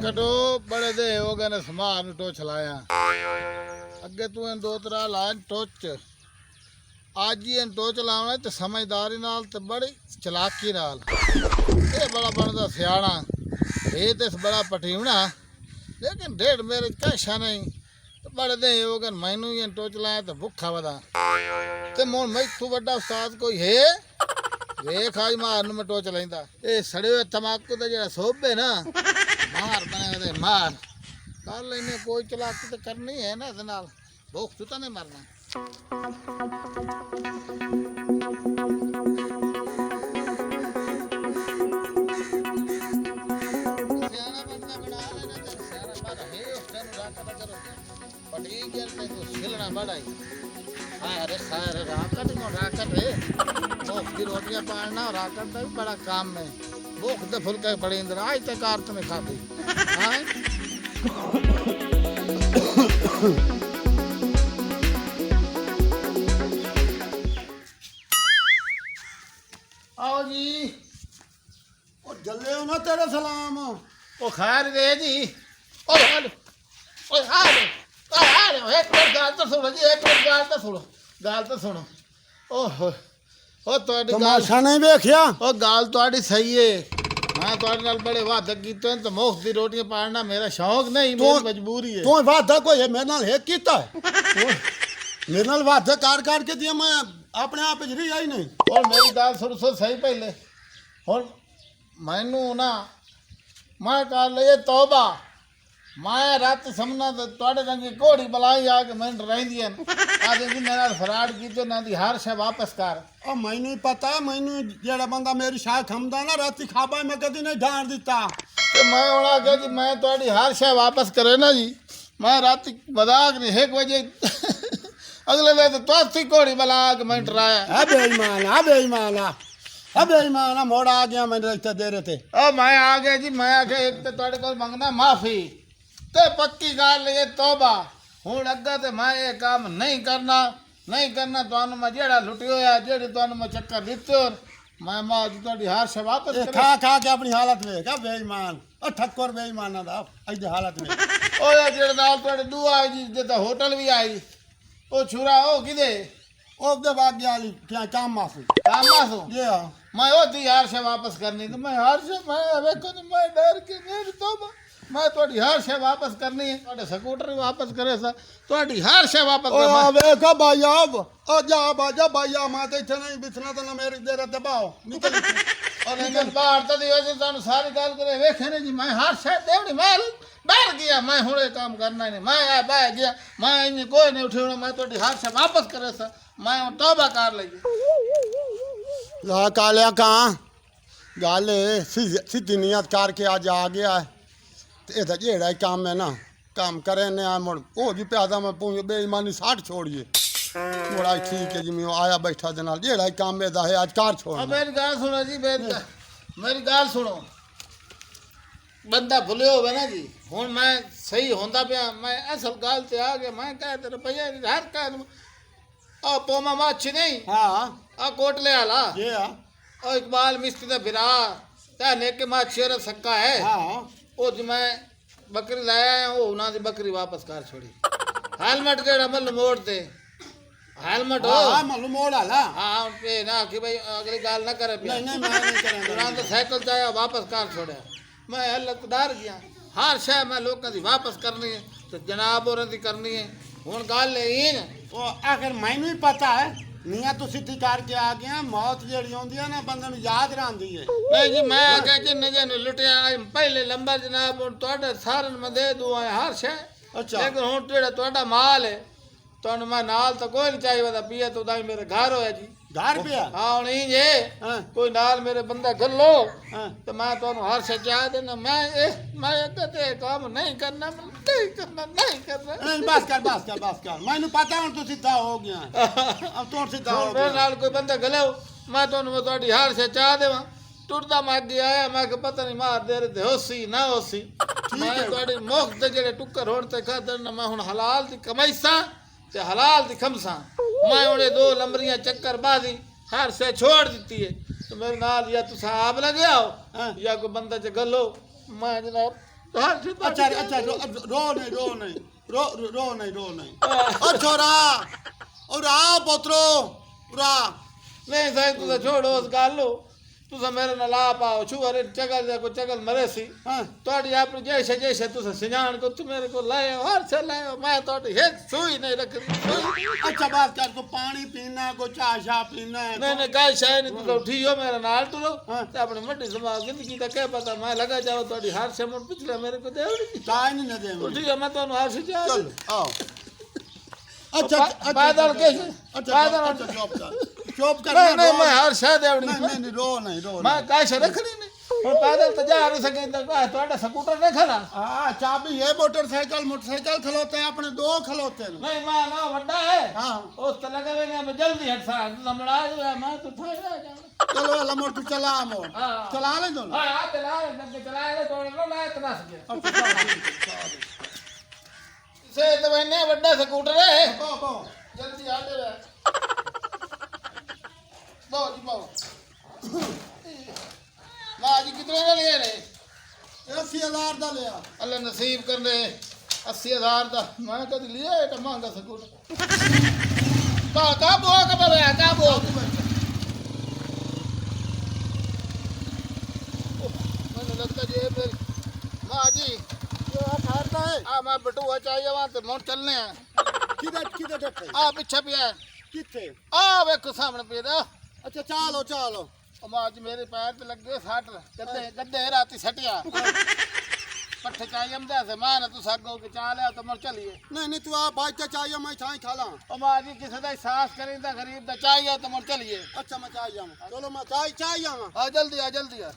कटो बड़े दे हो गए ने समार टोच लाया अगे तू इन दो तरह लाया टोच आज ही इन टोच लावना ते समझदारी नाल ते बड़ी चलाकी नाल ये बड़ा बनदा सियाणा ये ते बड़ा पटीवना लेकिन डेढ़ मेरे कैशा नहीं ते बड़े दे हो गए मैनू ही इन टोच लाया ते भुखा वदा ते मोन मैं तू बड़ा उस्ताद कोई है वेख आज मारन में टोच लेंदा ये सड़े हुए तमाकू ते जेड़ा सोबे ना मार बने दे मार कर लेने कोई चलाकी तो करनी है ना इस नाल भूख तो नहीं मरना सियाना बंदा बना लेना ते सियाना बड़ा है उस दिन राकत करो पटी के ते तो छिलना बड़ा ही अरे सारे राकत है भूख की रोटियां पालना राकत का भी बड़ा काम है भूख दे फुलके बड़े इंदर आज तक कारत में खाती हाँ आओ जी ओ जल्ले हो ना तेरा सलाम ओ खैर दे जी ओए हाल एक मिनट गाल तो सुनो जी एक मिनट गाल तो सुनो ओहो ओ ਤੁਹਾਡੀ ਗੱਲ ਤਮਾਸ਼ਾ ਨਹੀਂ ਵੇਖਿਆ ਉਹ ਗੱਲ ਤੁਹਾਡੀ ਸਹੀ ਏ ਮੈਂ ਤੁਹਾਡੇ ਨਾਲ ਬੜੇ ਵਾਅਦੇ ਕੀਤੇ ਨੇ ਤੇ ਮੁਫਤ ਦੀ ਰੋਟੀਆਂ ਪਾਲਣਾ ਮੇਰਾ ਸ਼ੌਕ ਨਹੀਂ ਮੇਰੀ ਮਜਬੂਰੀ ਹੈ ਤੂੰ ਵਾਅਦਾ ਕੋਈ ਮੇਰੇ ਨਾਲ ਹੈ ਕੀਤਾ ਮੇਰੇ ਨਾਲ ਵਾਅਦਾ ਕਰ ਕੇ ਦਿਆ ਮੈਂ ਆਪਣੇ ਆਪ ਚ ਰਹੀ ਆਈ ਨਹੀਂ और मेरी गाल सुन सही पहले और मैनू ना मैं कर लिए तौबा मैं रात समझना तो ਤੁਹਾਡੇ रंगी घोड़ी बलाई आके मैं रही आदि जी मेरा फराड की तो ना दी हर शे वापस कर ਉਹ ਮੈਨੂੰ ਪਤਾ ਮੈਨੂੰ ਜਿਹੜਾ ਬੰਦਾ ਮੇਰੀ ਸ਼ਾਹ ਖੰਮਦਾ ਨਾ ਰਾਤੀ ਖਾਬਾ ਮੈਂ ਕਦੀ ਨਹੀਂ ਢਾਣ ਦਿੱਤਾ तो मैं होना कह जी मैं ਤੁਹਾਡੀ हर शे वापस करे ना जी मैं रात मजाक नहीं 1 बजे अगले दिन तो तुसी घोड़ी बला के मैं डराया ਹੈ ਬੇਈਮਾਨ ਮੋੜ ਆ ਗਿਆ ਮੈਨੂੰ ਇੱਥੇ ਦੇਰੇ ਤੇ ओ मैं आ गया जी मैं आके एक तो ਤੁਹਾਡੇ ਕੋਲ ਮੰਗਣਾ माफी ते पक्की गल ये तौबा हुण अग्गे ते मैं ये काम नहीं करना तुहानू मैं जेड़ा लुटियो है जेड़ी तुहानू मैं चक्कर दित्ते हो मैं मौज ਤੁਹਾਡੀ हर शे वापस ਇਹ करे ਖਾ ਕੇ ਆਪਣੀ ਹਾਲਤ ਵੇਖ ਆ ਬੇਈਮਾਨ ਉਹ ਠੱਕਰ ਬੇਈਮਾਨਾਂ ਦਾ ਅੱਜ ਹਾਲਤ ਵੇਖ ओ ये जेड़े नाल ਤੁਹਾਡੇ दू आई जी जे होटल भी आई ओ छुरा ओ किदे ਉਹਦੇ ਬਾਅਦ ਗਿਆ ਜੀ ਕਿਆ ਕੰਮ ਆਸੂ कामासो ਇਹ ਆ मैं ओदी हर शे वापस करनी तो मैं हर शे मैं वेखो तो मैं डर के मेरी तौबा मैं ਤੁਹਾਡੀ हर शे वापस करनी है ਤੁਹਾਡੇ ਸਕੂटर भी वापस करे सा ਤੁਹਾਡੀ हर शे वापस ओ करना ਵੇਖੋ ਭਾਈਆ ਉਹ ਜਾ ਬਾਜਾ ਭਾਈਆ ਮੈਂ ਤੇ ਇੱਥੇ ਨਹੀਂ ਬਿਸਣਾ ਤਾਂ ਨਾ ਮੇਰੀ ਦੇਰ ਤੇ ਬਾਓ ਨਿਕਲ और मैं बाहर तो दियो जी तानु सारी गल करे वेखे ने जी मैं हर शे देवड़ी मैं डर गया मैं हुणे काम करना नहीं मैं आ बह गया मैं इन कोई नहीं उठियो मैं ਤੁਹਾਡੀ हर शे वापस करे सा मैं तौबा कर लई ਲਾ ਕਾਲਿਆ ਕਾਂ ਗੱਲ ਸਿੱਧੀ ਨੀਅਤ ਕਰਕੇ ਅੱਜ ਆ ਗਿਆ ਹੈ ਤੇ ਇਹਦਾ ਜਿਹੜਾ ਹੀ ਕੰਮ ਹੈ ਨਾ ਕੰਮ ਕਰੇ ਨੇ ਆ ਮੁੜ ਉਹ ਜੀ ਪਿਆਦਾ ਮੈਂ ਪੂੰਝ ਬੇਈਮਾਨੀ ਸਾਠ ਛੋੜੀਏ ਮੁੜਾ ਠੀਕ ਹੈ ਜੀ ਮੈਂ ਆਇਆ ਬੈਠਾ ਦੇ ਨਾਲ ਜਿਹੜਾ ਹੀ ਕੰਮ ਇਹਦਾ ਹੈ ਅੱਜ ਕਾਰ अब ਛੋੜਨਾ मेरी गल सुनो जी मेरी गल सुनो बंदा भुलियो होवे ना जी हुण मैं सही होंदा पिया मैं असल गल ते आ गया मैं कह ते रुपया हर काम आ पोमा माछी नहीं ਹਾਂ आ कोटले वाला ਇਹ ਆ ओ इकबाल मिस्त्री दा बिरा ते नेके माछी और सक्का है ਹਾਂ ओ जी मैं बकरी लाया है ओ उना दी बकरी वापस कर छोड़ी हेलमेट जेड़ा मल मोड़ ते हेलमेट हो ਹਾਂ ਮੈਨੂੰ ਮੋੜ ਆਲਾ हाँ पे ना कि भाई अगली गाल ना करे पिया ਨਹੀਂ ਨਹੀਂ ਮੈਂ ਨਹੀਂ ਕਰਾਂਗਾ तुरंत साइकिल चाया वापस कर छोड़ा मैं हलत डर गया हर शय मैं लोगों की वापस करनी है तो जनाब और की करनी है हूँ गल यही न ਉਹ ਆਖਰ ਮੈਨੂੰ ਹੀ ਪਤਾ ਹੈ ਨੀਅਤ ਤੂੰ ਸਿੱਧੀ ਕਰਕੇ ਆ ਗਿਆ ਮੌਤ ਜਿਹੜੀ ਆਉਂਦੀ ਹੈ ਨਾ ਬੰਦੇ ਨੂੰ ਯਾਦ ਰਹਿੰਦੀ ਹੈ नहीं जी मैं आख्या जिन्ने जिन्ने लुटिया पहले लंबा जनाब हूँ थोड़े सारे मैं दे दूँ हर शय अच्छा लेकिन हूँ जेड़ा थोड़ा माल है तुहानू मैं नाल तो कोई नहीं चाहिए वदा पिया तो दाई मेरे घर होया जी ਘਰ ਪਿਆ हाँ हूँ नहीं जे ਹਾਂ कोई नाल मेरे बंदा गलो ਹਾਂ तो मैं तुहानू हर शय चाह देना मैं अगर ते काम नहीं करना नहीं करना ਨਹੀਂ ਬਸ ਕਰ ਮੈਨੂੰ ਪਤਾ ਹੁਣ ਤੂੰ ਸਿੱਧਾ ਹੋ ਗਿਆ ਅਬ ਤੂੰ ਸਿੱਧਾ ਹੋ मेरे ਗਿਆ नाल कोई बंदा गले मैं तुहानू थोड़ी हर शय चाह देवां टुरदा मैं अगे आया मैं कि पता नहीं मार दे रहे होसी ना होसी मैं थोड़ी मुफ्त जेड़े टुक्कर होण ते खादन मैं हुण हलाल दी कमाईसा ते हलाल दी खमसा मैं हुणे 2 लंबरियां चक्कर बाजी हर शय छोड़ दी है तो मेरे नाल या तुस आप लगे आओ हाँ। या कोई बंदा च गलो मैं जनाब तो हर से अच्छा अच्छा रो नहीं ओ छोरा ओ रा पोतरो रा नहीं साईं तुझा छोड़ो उस गालो तुझा मेरे न ला पाओ छू अरे चगल जा को चगल मरे सी हाँ तोड़ी आपने जैसे तुझा सिजान को तू मेरे को लायो हर से लायो मैं तोड़ी हे सुई नहीं रख रही अच्छा बात कर को पानी पीना है को चाय शाह पीना है नहीं गाय शाय नहीं तुझा उठी हो मेरा नाल तू हाँ। अपने मड्डी समा जिंदगी का क्या पता मैं लगा जाओ तोड़ी हाथ से मुड़ पिछले मेरे को देवड़ी चाय नहीं दे उठी हो मैं तो हाथ से जा चल आओ अच्छा पैदल कैसे अच्छा चुप कर नहीं मैं हर शाय देवड़ी नहीं रो मैं काय से रखनी नहीं और पैदल तो जा नहीं सके तो स्कूटर नहीं खड़ा हाँ चाबी है मोटरसाइकिल खलोते हैं अपने दो खलोते हैं नहीं मां ना बड़ा है हाँ उस तो लगे हुए मैं जल्दी हट सा लमड़ा जो मैं तो था जा चलो लमोट तू चला मोड़ हाँ। चला ले दोनों हां चला ले तो ना इतना सके से तो मैंने बड़ा स्कूटर है बो जल्दी आ दे बाओ मां जी कितने का लिए ने 80,000 दा लिया अल्लाह नसीब कर ले 80,000 दा मैं कद लिया एटा महंगा स्कूटर का बुआ का बया का बुआ मैंने लगता जे फिर मां जी ये ठहरता है आ मैं बटुआ चाहिए वहां तो मोड़ चलने हैं किधर डटे आ पीछे भी है किथे आ देखो सामने पे दा अच्छा चलो मां जी मेरे पैर पे लग गए सट गद्दे राती सटिया पट्ठे चाहिए हमदा से मां ने तू सागो के चाल है तो मोड़ चलिए नहीं तू आ भाई क्या चाहिए मैं चाय खा ला ओ मां जी किसे दा साहस करींदा गरीब दा चाहिए तो मोड़ चलिए अच्छा मैं चाय जाऊं चलो मैं चाय जाऊं आ जल्दी आ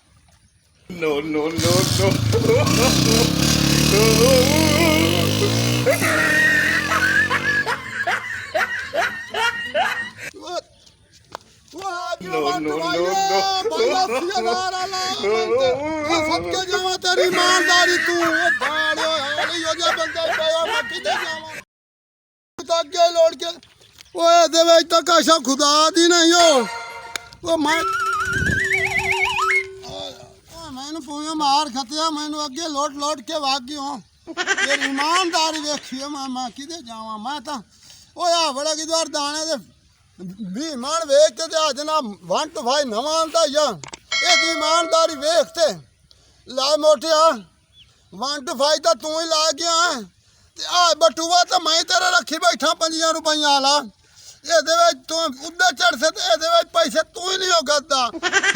सबके जावा तेरी ईमानदारी तू भाड़ो हाली हो जा बंदा पाया मक्की दे जावा तक के लोड के ओए देवे तक आशा खुदा दी नहीं हो वो मैंने पूरे मार खतिया मैंने अगे लोट के भाग गई हूं तेरी ईमानदारी देखिए मैं किदे जावा मैं तो ओया बड़ा की द्वार दाने दे 20 मन वेखते ते जनाब 1 to 5 नवा आंदा या ये ईमानदारी वेखते ला मोटिया 1 to 5 तो तू ही ला गया ते आ बटुआ तो मैं तेरा रखी बैठा 5 रुपया वाला ये देवे तू उधर चढ़ से ये देवे पैसे तू ही नहीं हो गद्दा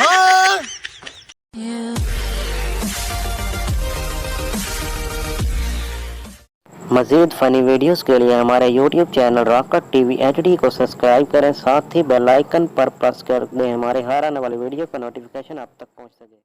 हां मज़ीद फ़नी वीडियोस के लिए हमारे YouTube channel rocket TV HD को सब्सक्राइब करें, साथ ही बेल आइकन पर प्रेस कर दें हमारे हर आने वाली वीडियो का नोटिफिकेशन आप तक पहुंच सके।